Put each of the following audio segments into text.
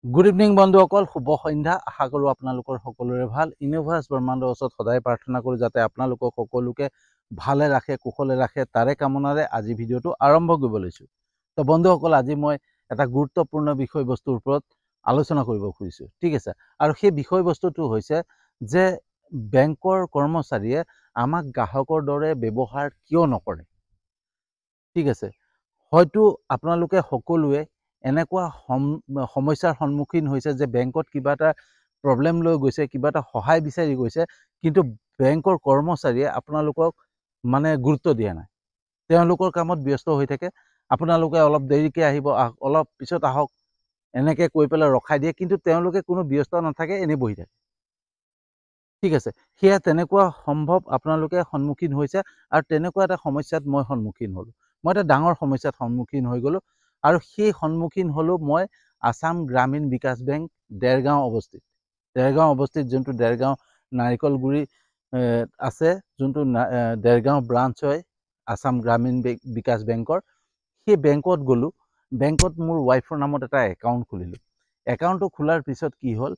Good evening বন্ধুসকল, শুভ সন্ধ্যা। আশা কৰোঁ আপোনালোকৰ সকলোৰে ভাল। ইউনিভাৰ্ছ ব্ৰহ্মাণ্ডৰ ওচৰত সদায় প্ৰাৰ্থনা কৰোঁ যাতে আপোনালোকক সকলোকে ভালে ৰাখে, কুশলে ৰাখে। তাৰে কামনাৰে আজি ভিডিঅ'টো আৰম্ভ কৰিব লৈছোঁ। তো বন্ধুসকল, আজি মই এটা গুৰুত্বপূৰ্ণ বিষয়বস্তুৰ ওপৰত আলোচনা কৰিব খুজিছোঁ, ঠিক আছে। আৰু সেই বিষয়বস্তুটো হৈছে যে বেংকৰ কৰ্মচাৰীয়ে আমাক গ্ৰাহকৰ দৰে ব্যৱহাৰ কিয় নকৰে, ঠিক আছে। হয়তো আপোনালোকে সকলোৱে এনেকুৱা সমস্যাৰ সন্মুখীন হৈছে যে বেংকত কিবা এটা প্ৰব্লেম লৈ গৈছে, কিবা এটা সহায় বিচাৰি গৈছে, কিন্তু বেংকৰ কৰ্মচাৰীয়ে আপোনালোকক গুৰুত্ব দিয়া নাই। তেওঁলোকৰ কামত ব্যস্ত হৈ থাকে। আপোনালোকে অলপ দেৰিকৈ আহিব, অলপ পিছত আহক, এনেকৈ কৈ পেলাই ৰখাই দিয়ে, কিন্তু তেওঁলোকে কোনো ব্যস্ত নাথাকে, এনেই বহি থাকে, ঠিক আছে। সেয়া তেনেকুৱা সম্ভৱ আপোনালোকে সন্মুখীন হৈছে, আৰু তেনেকুৱা এটা সমস্যাত মই সন্মুখীন হ'লোঁ। মই এটা ডাঙৰ সমস্যাত সন্মুখীন হৈ গ'লোঁ, আৰু সেই সন্মুখীন হ'লোঁ মই আসাম গ্ৰামীণ বিকাশ বেংক, দেৰগাঁও অৱস্থিত যোনটো দেৰগাঁও নাৰিকলগুৰি আছে, যোনটো দেৰগাঁও ব্ৰাঞ্চ হয় আসাম গ্ৰামীণ বিকাশ বেংকৰ। সেই বেংকত গ'লোঁ। বেংকত মোৰ ৱাইফৰ নামত এটা একাউণ্ট খুলিলোঁ। একাউণ্টটো খোলাৰ পিছত কি হ'ল,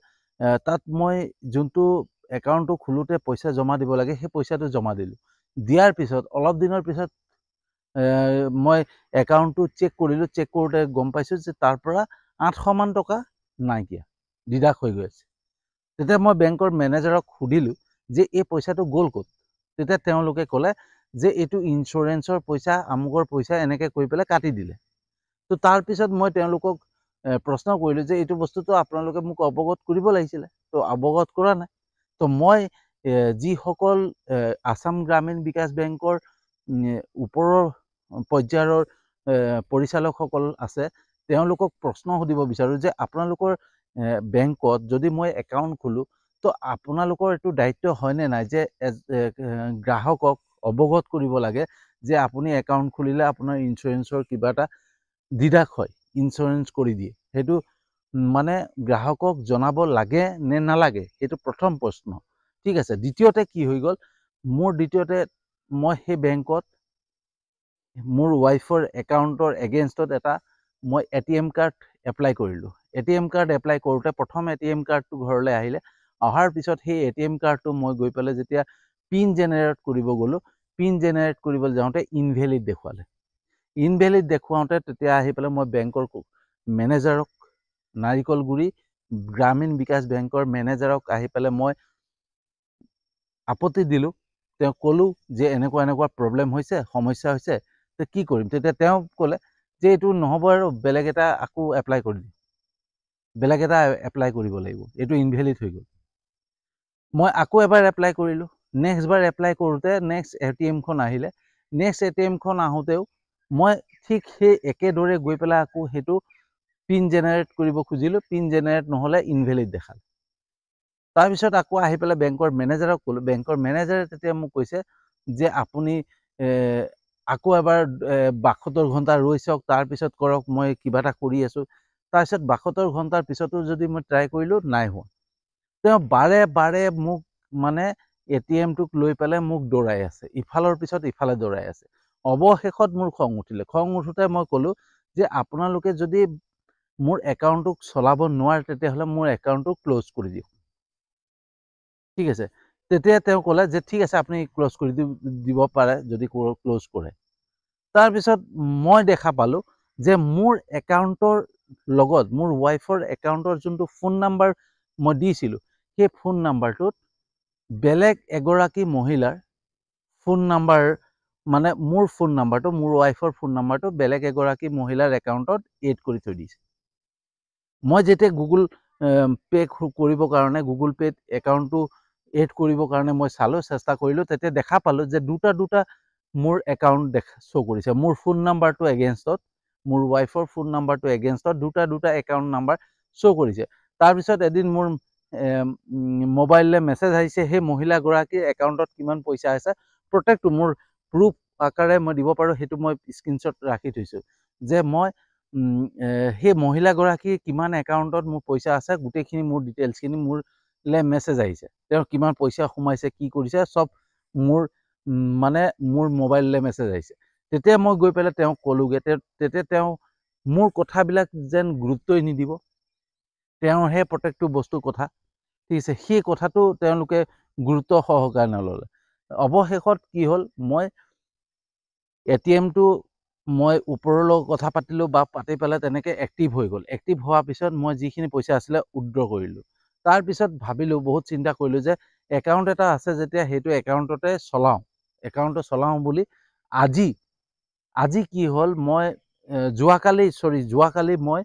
তাত মই যোনটো একাউণ্টটো খোলোতে পইচা জমা দিব লাগে, সেই পইচাটো জমা দিলোঁ। দিয়াৰ পিছত অলপ দিনৰ পিছত মই একাউণ্টটো চেক কৰিলোঁ। চেক কৰোঁতে গম পাইছোঁ যে তাৰ পৰা 800 মান টকা নাইকিয়া, ডিডাক্ট হৈ গৈ আছে। তেতিয়া মই বেংকৰ মেনেজাৰক সুধিলোঁ যে এই পইচাটো গ'ল ক'ত। তেতিয়া তেওঁলোকে ক'লে যে এইটো ইঞ্চুৰেঞ্চৰ পইচা, আমুকৰ পইচা, এনেকৈ কৈ পেলাই কাটি দিলে। তো তাৰপিছত মই তেওঁলোকক প্ৰশ্ন কৰিলোঁ যে এইটো বস্তুটো আপোনালোকে মোক অৱগত কৰিব লাগিছিলে, তো অৱগত কৰা নাই। তো মই যিসকল আসাম গ্ৰামীণ বিকাশ বেংকৰ ওপৰৰ পৰ্যায়ৰ পৰিচালকসকল আছে, তেওঁলোকক প্ৰশ্ন সুধিব বিচাৰোঁ যে আপোনালোকৰ বেংকত যদি মই একাউণ্ট খোলোঁ, তো আপোনালোকৰ এইটো দায়িত্ব হয়নে নাই যে গ্ৰাহকক অৱগত কৰিব লাগে যে আপুনি একাউণ্ট খুলিলে আপোনাৰ ইঞ্চুৰেঞ্চৰ কিবা এটা ডিডাক্ট হয়, ইঞ্চুৰেঞ্চ কৰি দিয়ে। সেইটো গ্ৰাহকক জনাব লাগে নে নালাগে, সেইটো প্ৰথম প্ৰশ্ন, ঠিক আছে। দ্বিতীয়তে কি হৈ গ'ল, দ্বিতীয়তে মই সেই বেংকত মোৰ ৱাইফৰ একাউণ্টৰ এগেইনষ্টত এটা মই ATM কাৰ্ড এপ্লাই কৰিলোঁ। ATM কাৰ্ড এপ্লাই কৰোঁতে প্ৰথম ATM কাৰ্ডটো ঘৰলৈ আহিলে। অহাৰ পিছত সেই ATM কাৰ্ডটো মই গৈ পেলাই যেতিয়া পিন জেনেৰেট কৰিব গ'লোঁ, পিন জেনেৰেট কৰিবলৈ যাওঁতে ইনভেলিড দেখুৱালে। ইনভেলিড দেখুৱাওঁতে তেতিয়া আহি পেলাই মই বেংকৰ মেনেজাৰক, নাৰিকলগুৰি গ্ৰামীণ বিকাশ বেংকৰ মেনেজাৰক আহি পেলাই মই আপত্তি দিলোঁ। তেওঁক ক'লোঁ যে এনেকুৱা প্ৰব্লেম হৈছে, সমস্যা হৈছে, তো কি কৰিম। তেতিয়া তেওঁ ক'লে যে এইটো নহ'ব, আৰু বেলেগ এটা আকৌ এপ্লাই কৰি দিম, বেলেগ এটা এপ্লাই কৰিব লাগিব, এইটো ইনভেলিড হৈ গ'ল। মই আকৌ এবাৰ এপ্লাই কৰিলোঁ। নেক্সট বাৰ এপ্লাই কৰোঁতে নেক্সট ATMখন আহিলে। নেক্সট ATMখন আহোঁতেও মই ঠিক সেই একেদৰে গৈ পেলাই আকৌ সেইটো পিন জেনেৰেট কৰিব খুজিলোঁ। পিন জেনেৰেট নহ'লে, ইনভেলিড দেখালে। তাৰপিছত আকৌ আহি পেলাই বেংকৰ মেনেজাৰক ক'লোঁ। বেংকৰ মেনেজাৰে তেতিয়া মোক কৈছে যে আপুনি আকৌ এবাৰ 72 ঘণ্টা ৰৈ চাওক, তাৰপিছত কৰক, মই কিবা এটা কৰি আছোঁ। তাৰপিছত 72 ঘণ্টাৰ পিছতো যদি মই ট্ৰাই কৰিলোঁ, নাই হোৱা। তেওঁ বাৰে বাৰে মোক ATMটোক লৈ পেলাই মোক দৌৰাই আছে, ইফালৰ পিছত ইফালে দৌৰাই আছে। অৱশেষত মোৰ খং উঠিলে। খং উঠোঁতে মই ক'লোঁ যে আপোনালোকে যদি মোৰ একাউণ্টটোক চলাব নোৱাৰে, তেতিয়াহ'লে মোৰ একাউণ্টটো ক্ল'জ কৰি দিয়ক, ঠিক আছে। তেতিয়া তেওঁ ক'লে যে ঠিক আছে, আপুনি ক্ল'জ কৰি দিব পাৰে যদি ক্ল'জ কৰে। তাৰপিছত মই দেখা পালোঁ যে মোৰ একাউণ্টৰ লগত মোৰ ৱাইফৰ একাউণ্টৰ যোনটো ফোন নাম্বাৰ মই দিছিলোঁ, সেই ফোন নাম্বাৰটোত বেলেগ এগৰাকী মহিলাৰ ফোন নাম্বাৰ, মোৰ ফোন নাম্বাৰটো, মোৰ ৱাইফৰ ফোন নাম্বাৰটো বেলেগ এগৰাকী মহিলাৰ একাউণ্টত এড কৰি থৈ দিছে। মই যেতিয়া গুগল পে' কৰিবৰ কাৰণে, গুগল পে'ত একাউণ্টটো এড কৰিবৰ কাৰণে মই চালোঁ, চেষ্টা কৰিলোঁ, তেতিয়া দেখা পালোঁ যে দুটা মোৰ একাউণ্ট শ্ব' কৰিছে। মোৰ ফোন নাম্বাৰটো এগেইনষ্টত, মোৰ ৱাইফৰ ফোন নাম্বাৰটো এগেইনষ্টত দুটা একাউণ্ট নাম্বাৰ শ্ব' কৰিছে। তাৰপিছত এদিন মোৰ মোবাইললৈ মেছেজ আহিছে, সেই মহিলাগৰাকীৰ একাউণ্টত কিমান পইচা আছে প্ৰত্যেকটো মোৰ প্ৰুফ আকাৰে মই দিব পাৰোঁ, সেইটো মই স্ক্ৰীনশ্বট ৰাখি থৈছোঁ, যে মই সেই মহিলাগৰাকীৰ কিমান একাউণ্টত মোৰ পইচা আছে, গোটেইখিনি মোৰ ডিটেইলছখিনি মোৰলৈ মেছেজ আহিছে। তেওঁ কিমান পইচা সোমাইছে, কি কৰিছে, চব মোৰ মোৰ মোবাইললৈ মেছেজ আহিছে। তেতিয়া মই গৈ পেলাই তেওঁক ক'লোগৈ। তেতিয়া তেওঁ মোৰ কথাবিলাক যেন গুৰুত্বই নিদিব, তেওঁৰহে প্ৰত্যেকটো বস্তুৰ কথা, ঠিক আছে, সেই কথাটো তেওঁলোকে গুৰুত্ব সহকাৰে নল'লে। অৱশেষত কি হ'ল, মই ATMটো মই ওপৰৰ লগত কথা পাতিলোঁ বা পাতি পেলাই তেনেকৈ এক্টিভ হৈ গ'ল। এক্টিভ হোৱাৰ পিছত মই যিখিনি পইচা আছিলে উইথড্ৰ কৰিলোঁ। তাৰপিছত ভাবিলোঁ, বহুত চিন্তা কৰিলোঁ যে একাউণ্ট এটা আছে যেতিয়া সেইটো একাউণ্টতে চলাওঁ বুলি আজি কি হ'ল, মই যোৱাকালি মই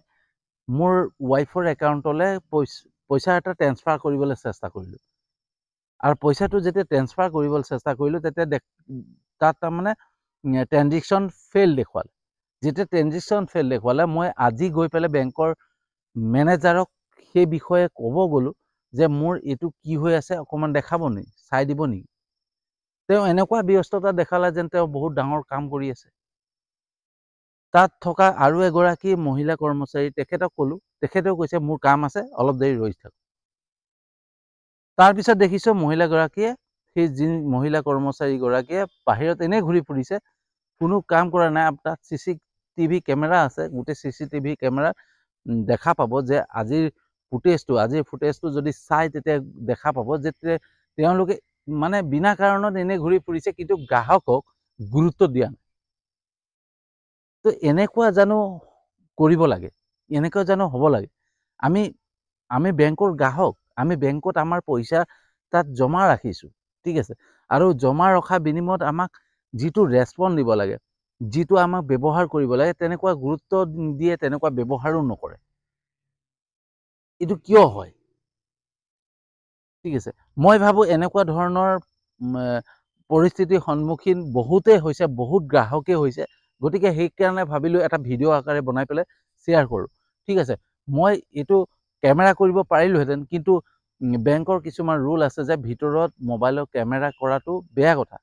মোৰ ৱাইফৰ একাউণ্টলৈ পইচা এটা ট্ৰেন্সফাৰ কৰিবলৈ চেষ্টা কৰিলোঁ। আৰু পইচাটো যেতিয়া ট্ৰেন্সফাৰ কৰিবলৈ চেষ্টা কৰিলোঁ তেতিয়া তাত তাৰমানে ট্ৰেনজেকশ্যন ফেইল দেখুৱালে। যেতিয়া ট্ৰেনজেকশ্যন ফেইল দেখুৱালে, মই আজি গৈ পেলাই বেংকৰ মেনেজাৰক সেই বিষয়ে ক'ব গ'লোঁ যে মোৰ এইটো কি হৈ আছে, অকণমান দেখাব নেকি, চাই দিব নেকি? তেওঁ এনেকুৱা ব্যস্ততা দেখালে যেন তেওঁ বহুত ডাঙৰ কাম কৰি আছে। তাত থকা আৰু এগৰাকী মহিলা কৰ্মচাৰী, তেখেতক ক'লোঁ, তেখেতেও কৈছে মোৰ কাম আছে, অলপ দেৰি ৰৈ থাকক। তাৰপিছত দেখিছোঁ মহিলাগৰাকীয়ে, সেই মহিলা কৰ্মচাৰীগৰাকীয়ে বাহিৰত এনেই ঘূৰি ফুৰিছে, কোনো কাম কৰা নাই। তাত CCTV কেমেৰা আছে, গোটেই CCTV কেমেৰা দেখা পাব যে আজিৰ ফুটেজটো যদি চাই তেতিয়া দেখা পাব যে তেওঁলোকে মানে বিনা কাৰণত এনেই ঘূৰি ফুৰিছে, কিন্তু গ্ৰাহকক গুৰুত্ব দিয়া নাই। তো এনেকুৱা জানো কৰিব লাগে, এনেকুৱা জানো হ'ব লাগে? আমি বেংকৰ গ্ৰাহক, আমি বেংকত আমাৰ পইচা তাত জমা ৰাখিছোঁ, ঠিক আছে, আৰু জমা ৰখা বিনিময়ত আমাক যিটো ৰেছপন্স দিব লাগে, যিটো আমাক ব্যৱহাৰ কৰিব লাগে, তেনেকুৱা গুৰুত্ব নিদিয়ে, তেনেকুৱা ব্যৱহাৰো নকৰে। এইটো কিয় হয়? ঠিক আছে, মই ভাবোঁ এনেকুৱা ধৰণৰ পৰিস্থিতিৰ সন্মুখীন বহুতেই হৈছে, বহুত গ্ৰাহকেই হৈছে। গতিকে সেইকাৰণে ভাবিলোঁ এটা ভিডিঅ' আকাৰে বনাই পেলাই শ্বেয়াৰ কৰোঁ। ঠিক আছে, মই এইটো কেমেৰা কৰিব পাৰিলোহেঁতেন, কিন্তু বেংকৰ কিছুমান ৰুল আছে যে ভিতৰত মোবাইলৰ কেমেৰা কৰাটো বেয়া কথা।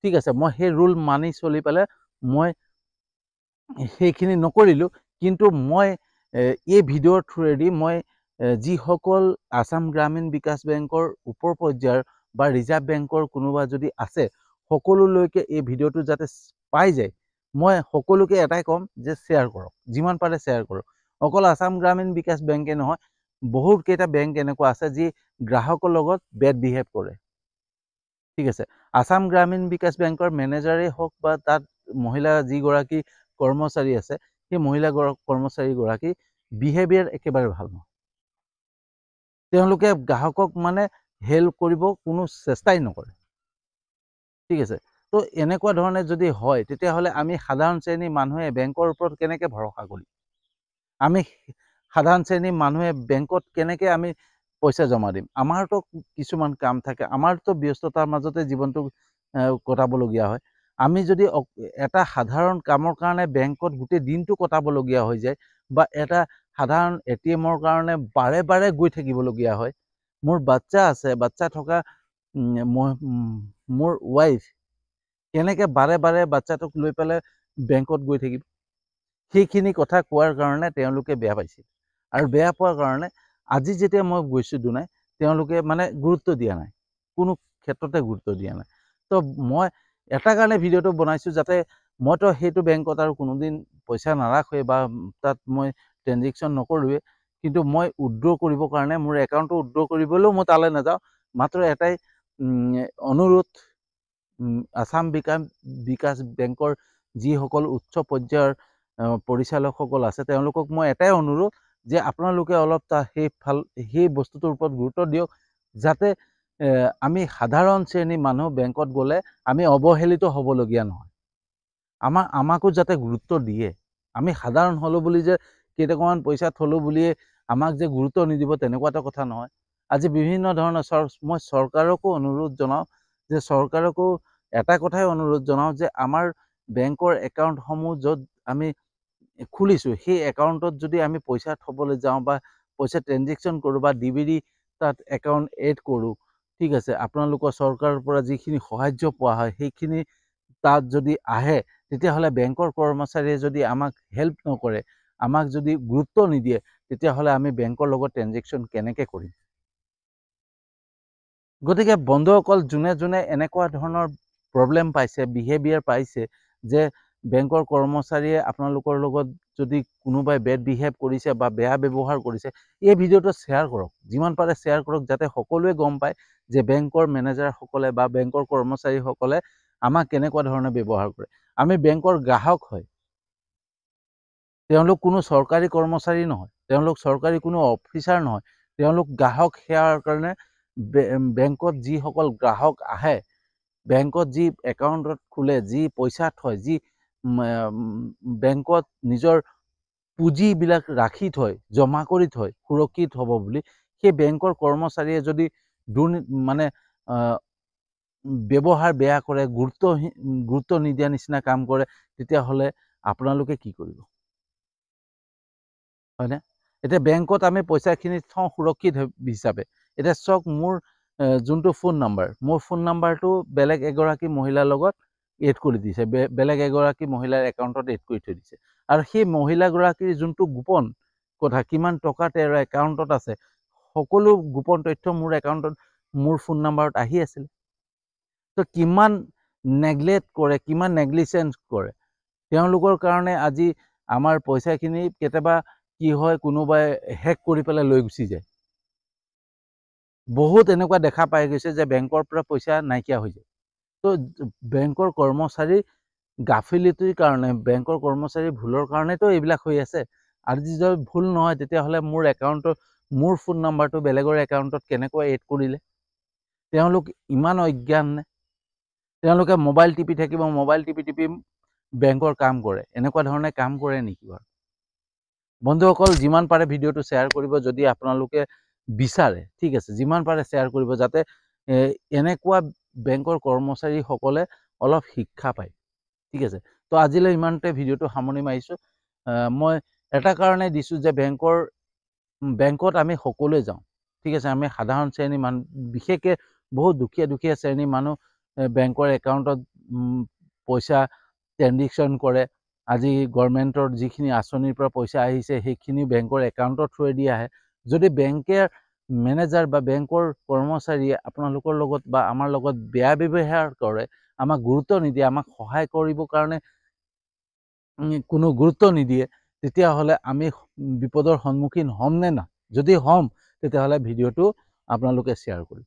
ঠিক আছে, মই সেই ৰুল মানি চলি পেলাই মই সেইখিনি নকৰিলোঁ। কিন্তু মই এই ভিডিঅ'ৰ থ্ৰুৱেদি মই যিসকল আসাম গ্ৰামীণ বিকাশ বেংকৰ ওপৰ পৰ্যায়ৰ বা ৰিজাৰ্ভ বেংকৰ কোনোবা যদি আছে, সকলোলৈকে এই ভিডিঅ'টো যাতে পাই যায়, মই সকলোকে এটাই ক'ম যে শ্বেয়াৰ কৰক, যিমান পাৰে শ্বেয়াৰ কৰক। অকল আসাম গ্ৰামীণ বিকাশ বেংকে নহয়, বহুত কেইটা বেংক এনেকুৱা আছে যি গ্ৰাহকৰ লগত বেড বিহেভ কৰে। ঠিক আছে, আসাম গ্ৰামীণ বিকাশ বেংকৰ মেনেজাৰেই হওক বা তাত মহিলা যিগৰাকী কৰ্মচাৰী আছে, সেই মহিলা কৰ্মচাৰীগৰাকী বিহেভিয়াৰ একেবাৰে ভাল নহয়। তেওঁলোকে গ্ৰাহকক মানে হেল্প কৰিব কোনো চেষ্টাই নকৰে। ঠিক আছে, তো এনেকুৱা ধৰণে যদি হয়, তেতিয়াহ'লে আমি সাধাৰণ শ্ৰেণীৰ মানুহে বেংকৰ ওপৰত কেনেকৈ ভৰসা কৰিম? আমি সাধাৰণ শ্ৰেণীৰ মানুহে বেংকত কেনেকৈ আমি পইচা জমা দিম? আমাৰতো কিছুমান কাম থাকে, আমাৰতো ব্যস্ততাৰ মাজতে জীৱনটো কটাবলগীয়া হয়। আমি যদি এটা সাধাৰণ কামৰ কাৰণে বেংকত গোটেই দিনটো কটাবলগীয়া হৈ যায়, বা এটা সাধাৰণ ATMৰ কাৰণে বাৰে বাৰে গৈ থাকিবলগীয়া হয়। মোৰ বাচ্চা আছে, বাচ্চা থকা মোৰ ৱাইফ কেনেকৈ বাৰে বাৰে বাচ্চাটোক লৈ পেলাই বেংকত গৈ থাকিব? সেইখিনি কথা কোৱাৰ কাৰণে তেওঁলোকে বেয়া পাইছিল, আৰু বেয়া পোৱাৰ কাৰণে আজি যেতিয়া মই গৈছোঁ দুনাই, তেওঁলোকে মানে গুৰুত্ব দিয়া নাই, কোনো ক্ষেত্ৰতে গুৰুত্ব দিয়া নাই। তো মই এটা কাৰণে ভিডিঅ'টো বনাইছোঁ, যাতে মইতো সেইটো বেংকত আৰু কোনোদিন পইচা নাৰাখোৱে বা তাত মই ট্ৰেনজেকশ্যন নকৰোঁৱে, কিন্তু মই উইথড্ৰ কৰিবৰ কাৰণে মোৰ একাউণ্টটো উইথড্ৰ কৰিবলৈও মই তালৈ নাযাওঁ। মাত্ৰ এটাই অনুৰোধ, আসাম বিকাশ বেংকৰ যিসকল উচ্চ পৰ্যায়ৰ পৰিচালকসকল আছে, তেওঁলোকক মই এটাই অনুৰোধ যে আপোনালোকে অলপ সেই বস্তুটোৰ ওপৰত গুৰুত্ব দিয়ক, যাতে আমি সাধাৰণ শ্ৰেণীৰ মানুহ বেংকত গ'লে আমি অৱহেলিত হ'বলগীয়া নহয়। আমাকো যাতে গুৰুত্ব দিয়ে। আমি সাধাৰণ হ'লোঁ বুলি যে কেইটকামান পইচা থলোঁ বুলিয়ে আমাক যে গুৰুত্ব নিদিব, তেনেকুৱা এটা কথা নহয়। আজি বিভিন্ন ধৰণৰ মই চৰকাৰকো অনুৰোধ জনাওঁ যে চৰকাৰকো এটা কথাই অনুৰোধ জনাওঁ যে আমাৰ বেংকৰ একাউণ্টসমূহ য'ত আমি খুলিছোঁ, সেই একাউণ্টত যদি আমি পইচা থ'বলৈ যাওঁ বা পইচা ট্ৰেনজেকশ্যন কৰোঁ বা DVD তাত একাউণ্ট এড কৰোঁ, ঠিক আছে, আপোনালোকৰ চৰকাৰৰ পৰা যিখিনি সাহাৰ্য পোৱা হয় সেইখিনি তাত যদি আহে, তেতিয়াহ'লে বেংকৰ কৰ্মচাৰীয়ে যদি আমাক হেল্প নকৰে, আমাক যদি গুৰুত্ব নিদিয়ে, তেতিয়াহ'লে আমি বেংকৰ লগত ট্ৰেনজেকশ্যন কেনেকৈ কৰিম? গতিকে বন্ধুসকল, যোনে যোনে এনেকুৱা ধৰণৰ প্ৰব্লেম পাইছে, বিহেভিয়াৰ পাইছে, যে বেংকৰ কৰ্মচাৰীয়ে আপোনালোকৰ লগত যদি কোনোবাই বেড বিহেভ কৰিছে বা বেয়া ব্যৱহাৰ কৰিছে, এই ভিডিঅ'টো শ্বেয়াৰ কৰক, যিমান পাৰে শ্বেয়াৰ কৰক, যাতে সকলোৱে গম পায় যে বেংকৰ মেনেজাৰসকলে বা বেংকৰ কৰ্মচাৰীসকলে আমাক কেনেকুৱা ধৰণে ব্যৱহাৰ কৰে। আমি বেংকৰ গ্ৰাহক হয়, তেওঁলোক কোনো চৰকাৰী কৰ্মচাৰী নহয়, তেওঁলোক চৰকাৰী কোনো অফিচাৰ নহয়, তেওঁলোক গ্ৰাহক সেৱাৰ কাৰণে বেংকত যিসকল গ্ৰাহক আহে, বেংকত যি একাউণ্টত খোলে, যি পইচা থয়, যি বেংকত নিজৰ পুঁজিবিলাক ৰাখি থয়, জমা কৰি থয় সুৰক্ষিত হ'ব বুলি, সেই বেংকৰ কৰ্মচাৰীয়ে যদি ব্যৱহাৰ বেয়া কৰে, গুৰুত্ব নিদিয়া নিচিনা কাম কৰে, তেতিয়াহ'লে আপোনালোকে কি কৰিব? হয়নে? এতিয়া বেংকত আমি পইচাখিনি থওঁ সুৰক্ষিত হিচাপে। এতিয়া চাওক, মোৰ যোনটো ফোন নাম্বাৰ, মোৰ ফোন নাম্বাৰটো বেলেগ এগৰাকী মহিলাৰ লগত এড কৰি দিছে, বেলেগ এগৰাকী মহিলাৰ একাউণ্টত এড কৰি থৈ দিছে। আৰু সেই মহিলাগৰাকীৰ যোনটো গোপন কথা, কিমান টকা তেওঁৰ একাউণ্টত আছে, সকলো গোপন তথ্য মোৰ একাউণ্টত, মোৰ ফোন নাম্বাৰত আহি আছিল। তো কিমান নেগলেক্ট কৰে, কিমান নেগলিজেন্স কৰে, তেওঁলোকৰ কাৰণে আজি আমাৰ পইচাখিনি কেতিয়াবা কি হয়, কোনোবাই হেক কৰি পেলাই লৈ গুচি যায়। বহুত এনেকুৱা দেখা পাই গৈছে যে বেংকৰ পৰা পইচা নাইকিয়া হৈ যায়। তো বেংকৰ কৰ্মচাৰীৰ গাফিলতিৰ কাৰণে, বেংকৰ কৰ্মচাৰীৰ ভুলৰ কাৰণেতো এইবিলাক হৈ আছে। আৰু যদি ভুল নহয়, তেতিয়াহ'লে মোৰ একাউণ্টত, মোৰ ফোন নাম্বাৰটো বেলেগৰ একাউণ্টত কেনেকৈ এড কৰিলে? তেওঁলোক ইমান অজ্ঞান নে? তেওঁলোকে মোবাইল টিপি থাকিব, মোবাইল টিপি বেংকৰ কাম কৰে। এনেকুৱা ধৰণে কাম কৰে নেকি বাৰু? বন্ধুসকল, যিমান পাৰে ভিডিঅ'টো শ্বেয়াৰ কৰিব, যদি আপোনালোকে বিচাৰে, ঠিক আছে, যিমান পাৰে শ্বেয়াৰ কৰিব, যাতে এনেকুৱা বেংকৰ কৰ্মচাৰীসকলে অলপ শিক্ষা পায়, ঠিক আছে। তো আজিলৈ ইমানতে ভিডিঅ'টো সামৰণি মাৰিছোঁ। মই এটা কাৰণে দিছোঁ যে বেংকত আমি সকলোৱে যাওঁ, ঠিক আছে। আমি সাধাৰণ শ্ৰেণীৰ মানুহ, বিশেষকৈ বহুত দুখীয়া শ্ৰেণীৰ মানুহ বেংকৰ একাউণ্টত পইচা ট্ৰেনজেকশ্যন কৰে। আজি গভৰ্ণমেণ্টৰ যিখিনি আঁচনিৰ পৰা পইচা আহিছে, সেইখিনি বেংকৰ একাউণ্টৰ থ্ৰুৱেদি আহে। যদি বেংকৰ মেনেজাৰ বা বেংকৰ কৰ্মচাৰীয়ে আপোনালোকৰ লগত বা আমাৰ লগত বেয়া ব্যৱহাৰ কৰে, আমাক গুৰুত্ব নিদিয়ে, আমাক সহায় কৰিবৰ কাৰণে কোনো গুৰুত্ব নিদিয়ে, তেতিয়াহ'লে আমি বিপদৰ সন্মুখীন হ'ম নে না? যদি হ'ম, তেতিয়াহ'লে ভিডিঅ'টো আপোনালোকে শ্বেয়াৰ কৰিব।